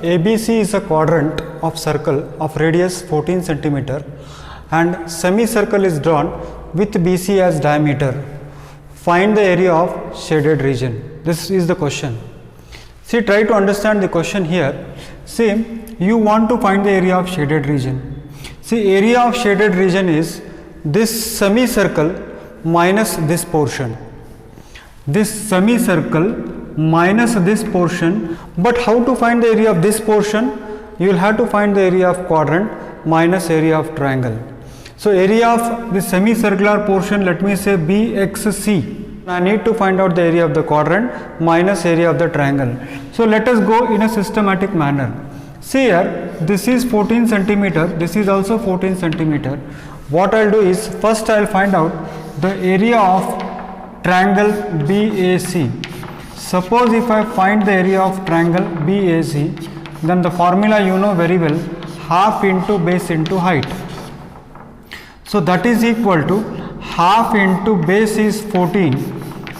ABC is a quadrant of circle of radius 14 centimeter and semicircle is drawn with BC as diameter. Find the area of shaded region. This is the question. See, try to understand the question here. See, you want to find the area of shaded region. See, area of shaded region is this semicircle minus this portion. This semicircle minus this portion. But how to find the area of this portion? You will have to find the area of quadrant minus area of triangle. So, area of the semicircular portion, let me say BXC. I need to find out the area of the quadrant minus area of the triangle. So, let us go in a systematic manner. See here, this is 14 centimeter, this is also 14 centimeter. What I will do is, first I will find out the area of triangle BAC. Suppose if I find the area of triangle BAC, then the formula you know very well, half into base into height. So, that is equal to half into base is 14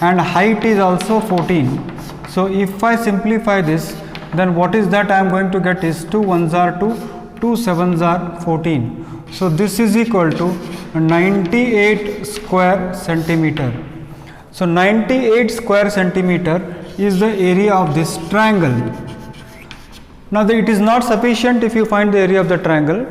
and height is also 14. So, if I simplify this, then what is that I am going to get is 2 1s are 2, 2 7s are 14. So, this is equal to 98 square centimeter. So, 98 square centimeter is the area of this triangle. Now, it is not sufficient if you find the area of the triangle.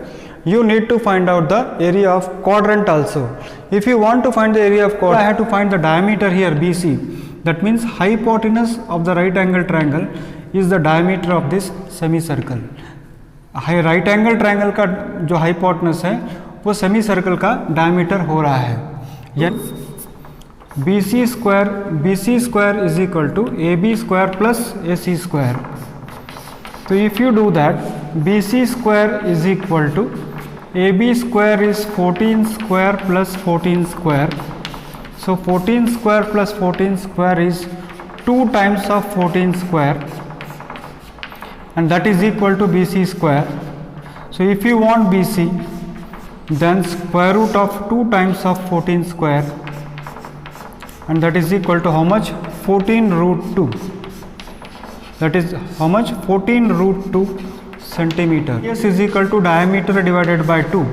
You need to find out the area of quadrant also. If you want to find the area of quadrant, I have to find the diameter here BC. That means hypotenuse of the right angle triangle is the diameter of this semicircle. Right angle triangle का जो hypotenuse है वो semicircle का diameter हो रहा है. यानी BC square is equal to AB square plus AC square. So if you do that, BC square is equal to AB square is 14 square plus 14 square. So 14 square plus 14 square is 2 times of 14 square, and that is equal to BC square. So if you want BC, then square root of 2 times of 14 square, and that is equal to how much? 14 root 2. That is how much? 14 root 2 centimeter. Radius is equal to diameter divided by 2,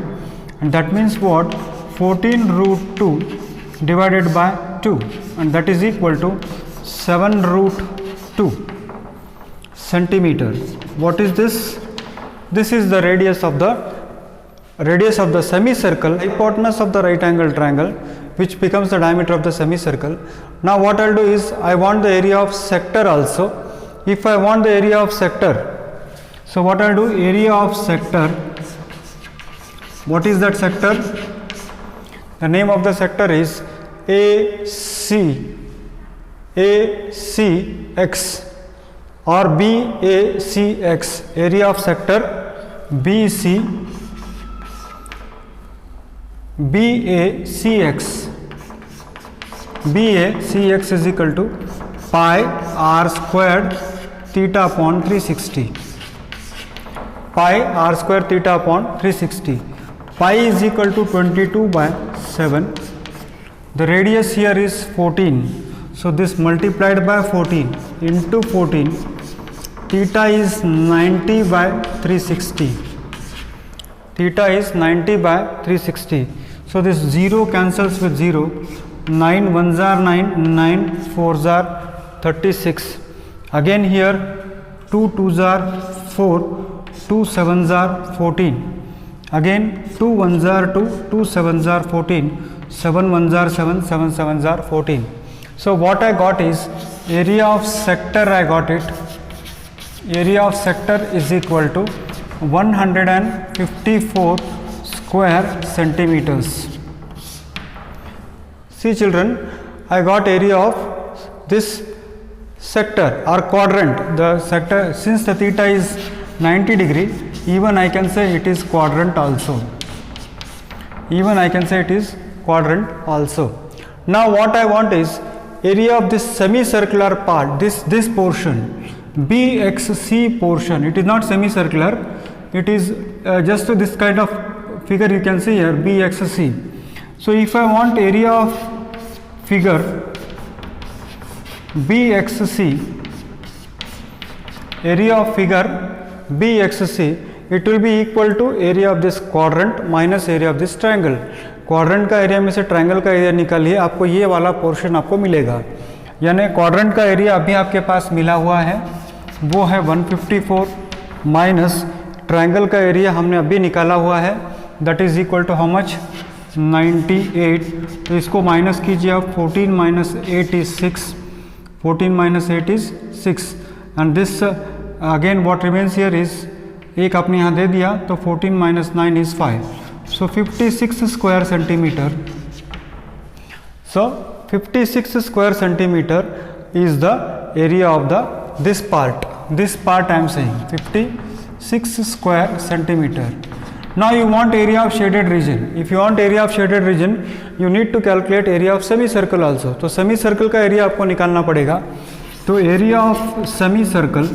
and that means what? 14 root 2 divided by 2, and that is equal to 7 root 2 centimeters. What is this? This is the radius of the semicircle, hypotenuse of the right angle triangle, which becomes the diameter of the semicircle. Now what I will do is, I want the area of sector also. If I want the area of sector, so what I will do, area of sector, what is that sector? The name of the sector is ACX or BACX, area of sector BACX is equal to pi r squared theta upon 360. Pi r square theta upon 360. Pi is equal to 22 by 7. The radius here is 14. So this multiplied by 14 into 14. Theta is 90 by 360. Theta is 90 by 360. So this 0 cancels with 0. 9 1s are 9, 9 4s are 36. Again here 2 2s are 4. 2 7s are 14. Again 2 1s are 2, 2 7s are 14, 7 1s are 7, 7 7s are 14. So what I got is area of sector. I got it. Area of sector is equal to 154 square centimeters. See children, I got area of this sector or quadrant. The sector, since the theta is 90 degree, even I can say it is quadrant also. Even I can say it is quadrant also. Now what I want is area of this semicircular part, this portion, BXC portion. It is not semicircular, it is just this kind of figure you can see here, BXC. So if I want area of figure BXC, area of figure BXC, it will be equal to area of this quadrant minus area of this triangle. Quadrant का area में से triangle का area निकालिए, आपको ये वाला portion आपको मिलेगा। यानी क्वाड्रेंट का एरिया अभी आपके पास मिला हुआ है वो है 154 माइनस ट्रायंगल का एरिया हमने अभी निकाला हुआ है, that is equal to how much, 98। तो इसको माइनस कीजिए आप, 14 minus 8 is 6, 14 minus 8 is 6 and this again what remains here is, एक आपने यहाँ दे दिया तो 14 minus 9 is 5, so 56 square centimetre. So 56 square centimeter is the area of the this part I am saying 56 square centimeter. Now you want area of shaded region. If you want area of shaded region, you need to calculate area of semicircle also. तो semicircle का area आपको निकालना पड़ेगा। तो area of semicircle,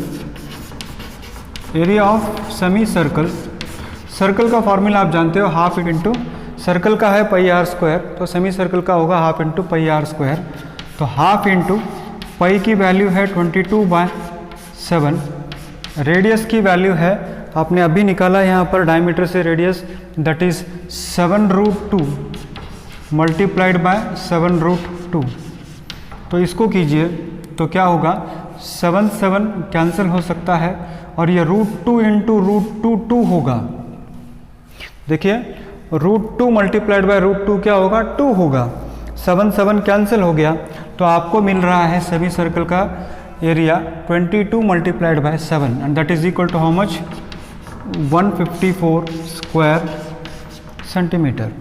circle का formula आप जानते हो, हाफ इंटू सर्कल का है पाई आर स्क्वायर, तो सेमी सर्कल का होगा half into pi r square. तो हाफ इंटू पाई की वैल्यू है 22/7, रेडियस की वैल्यू है आपने अभी निकाला यहाँ पर डायमीटर से radius, that is 7√2 multiplied by 7√2। तो इसको कीजिए तो क्या होगा, 7 कैंसिल हो सकता है और ये √2 इंटू √2 2 होगा। देखिए √2 मल्टीप्लाइड बाय √2 क्या होगा, 2 होगा। 7 कैंसिल हो गया तो आपको मिल रहा है सेमी सर्कल का area 22 multiplied by 7 and that is equal to how much, 154 square centimetre.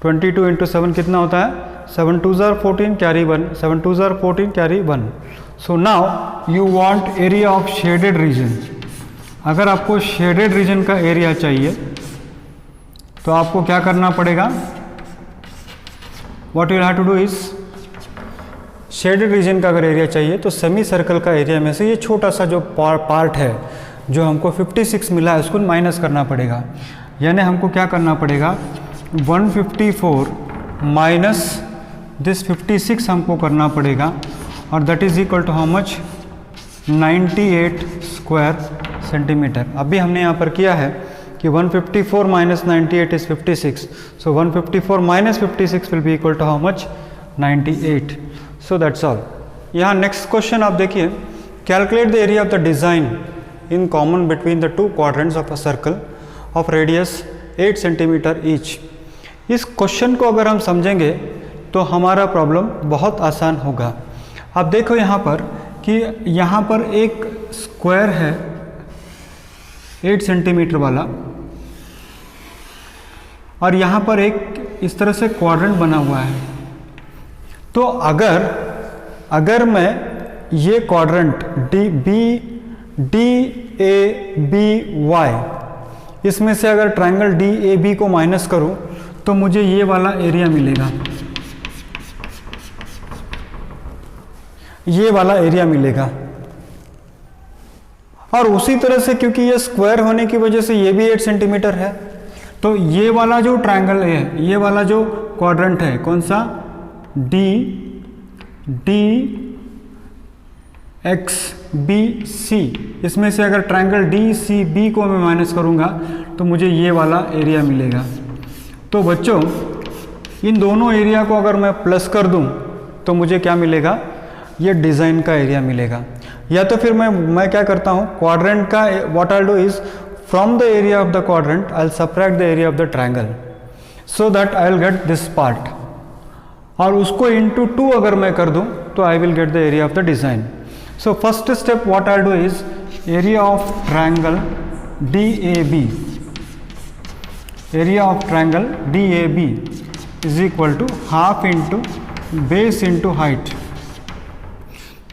22 into 7 कितना होता है, 7 2 ज़ार 14 कैरी 1, 7 2 ज़ार 14 carry 1। So now you want area of shaded region. अगर आपको शेडेड रीजन का एरिया चाहिए तो आपको क्या करना पड़ेगा, what you have to do is, shaded region का अगर एरिया चाहिए तो सेमी सर्कल का एरिया में से ये छोटा सा जो पार्ट है जो हमको 56 मिला है उसको माइनस करना पड़ेगा। यानी हमको क्या करना पड़ेगा, 154 माइनस दिस 56 हमको करना पड़ेगा और that is equal to how much, 98 square centimetre. अभी हमने यहाँ पर किया है कि 154 minus 98 is 56, so 154 minus 56 will be equal to how much, 98। So that's all. यहाँ नेक्स्ट क्वेश्चन आप देखिए, calculate the area of the design in common between the two quadrants of a circle of radius 8 centimetre each. इस question को अगर हम समझेंगे तो हमारा प्रॉब्लम बहुत आसान होगा। आप देखो यहाँ पर कि यहाँ पर एक स्क्वायर है 8 सेंटीमीटर वाला और यहाँ पर एक इस तरह से क्वाड्रेंट बना हुआ है। तो अगर मैं ये क्वाड्रेंट DABY इसमें से अगर ट्रायंगल DAB को माइनस करूं तो मुझे ये वाला एरिया मिलेगा, ये वाला एरिया मिलेगा। और उसी तरह से क्योंकि ये स्क्वायर होने की वजह से ये भी 8 सेंटीमीटर है, तो ये वाला जो ट्रायंगल है, ये वाला जो क्वाड्रेंट है, कौन सा, DXBC, इसमें से अगर ट्रायंगल DCB को मैं माइनस करूंगा तो मुझे ये वाला एरिया मिलेगा। तो बच्चों इन दोनों एरिया को अगर मैं प्लस कर दूं तो मुझे क्या मिलेगा, ये डिज़ाइन का एरिया मिलेगा। या तो फिर मैं क्या करता हूँ, क्वाड्रेंट का what I do is, from the area of the quadrant I will subtract the area of the triangle so that I will get this part, और उसको इंटू 2 अगर मैं कर दूं तो I will get the area of the design. So first step what I do is, area of triangle DAB, area of triangle DAB is equal to half into base into height.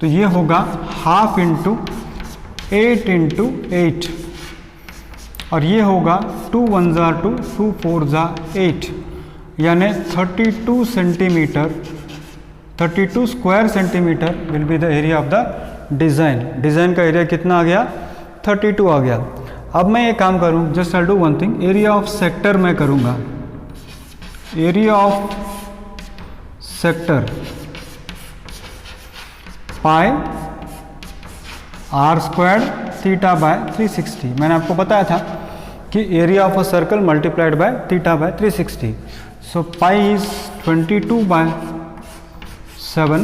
तो ये होगा half into 8 into 8 और ये होगा 2 1 ज़ा 2, 2 4 ज़ा 8, यानी 32 centimetre, 32 square centimetre will be the area of the design. Design का एरिया कितना आ गया, 32 आ गया। अब मैं ये काम करूँ, just I do one thing, area of sector मैं करूँगा, area of sector pi r square theta by 360। मैंने आपको बताया था कि area of a circle multiplied by theta by 360। So pi is 22/7,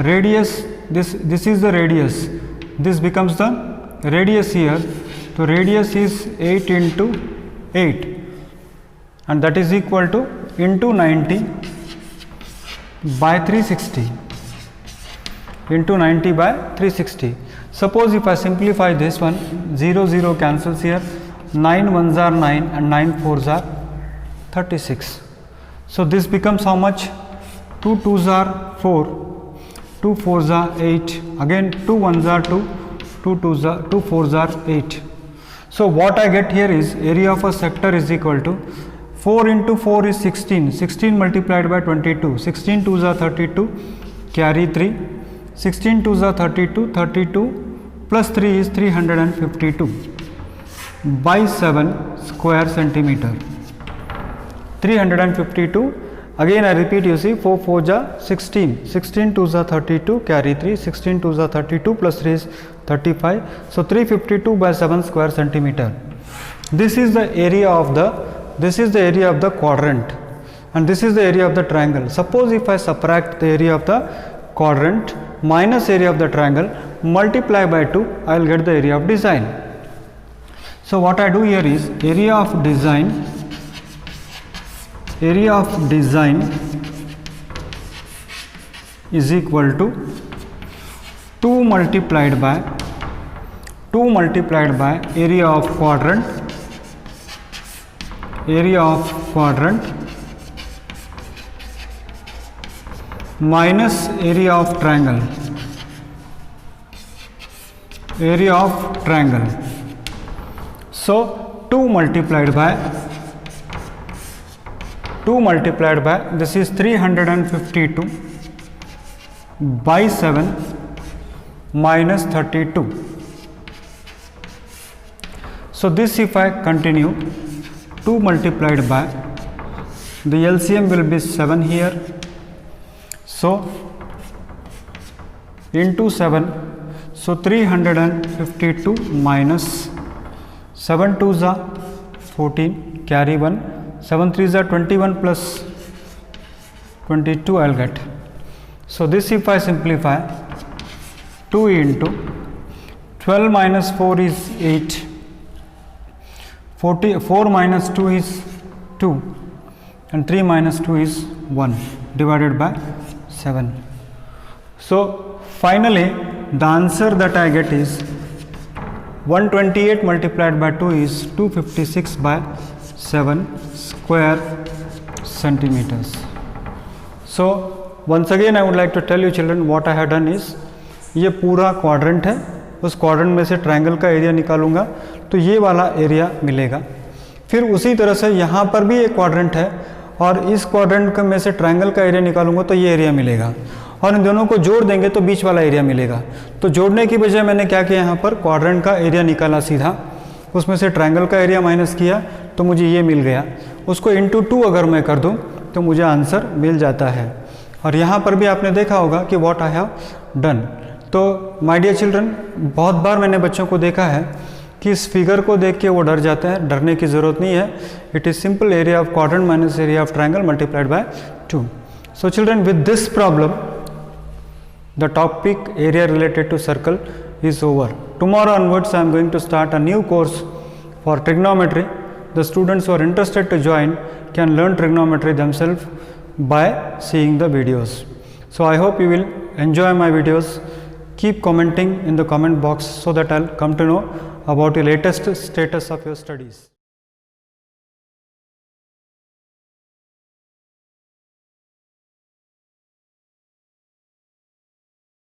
radius this is the radius, this becomes the radius here, तो radius is 8 into 8 and that is equal to into 90/360 into 90/360. Suppose if I simplify this one, 0 0 cancels here, 9 1s are 9 and 9 4s are 36. So this becomes how much? 2 2s are 4, 2 4s are 8, again 2 1s are 2, 2 4s are 8. So what I get here is area of a sector is equal to 4 into 4 is 16, 16 multiplied by 22, 16 2s are 32, carry 3, 16 2s are 32, 32 plus 3 is 352 by 7 square centimeter. 352, again I repeat, you see 4 4s are 16, 16 2s are 32, carry 3, 16 2s are 32 plus 3 is 35, so 352 by 7 square centimeter. This is the area of the quadrant and this is the area of the triangle. Suppose if I subtract the area of the quadrant minus area of the triangle, multiply by 2, I will get the area of design. So what I do here is area of design is equal to 2 multiplied by area of quadrant minus area of triangle. So 2 multiplied by this is 352 by 7 minus 32. So this if I continue, 2 multiplied by, the LCM will be 7 here, so into 7, so 352 minus 7 2s are 14, carry 1, 7 3s are 21 plus 22 I will get. So this if I simplify, 2 into 12 minus 4 is 8, 4 minus 2 is 2 and 3 minus 2 is 1 divided by 7. So finally the answer that I get is 128 multiplied by 2 is 256 by 7 square centimeters. So once again I would like to tell you children, what I have done is, ये पूरा quadrant है, उस quadrant में से triangle का area निकालूंगा तो ये वाला एरिया मिलेगा। फिर उसी तरह से यहाँ पर भी एक क्वाड्रेंट है और इस क्वाड्रेंट में से ट्रायंगल का एरिया निकालूंगा तो ये एरिया मिलेगा और इन दोनों को जोड़ देंगे तो बीच वाला एरिया मिलेगा। तो जोड़ने की बजाय मैंने क्या किया, यहाँ पर क्वाड्रेंट का एरिया निकाला सीधा, उसमें से ट्रायंगल का एरिया माइनस किया तो मुझे ये मिल गया। उसको इंटू 2 अगर मैं कर दूँ तो मुझे आंसर मिल जाता है। और यहाँ पर भी आपने देखा होगा कि व्हाट आई हैव डन। तो माय डियर चिल्ड्रन, बहुत बार मैंने बच्चों को देखा है कि इस फिगर को देख के वो डर जाते हैं। डरने की ज़रूरत नहीं है। It is simple area of quadrant minus area of triangle multiplied by 2। So children, with this problem the topic area related to circle is over. Tomorrow onwards I am going to start a new course for trigonometry. The students who are interested to join can learn trigonometry themselves by seeing the videos. So I hope you will enjoy my videos. Keep commenting in the comment box so that I'll come to know about your latest status of your studies.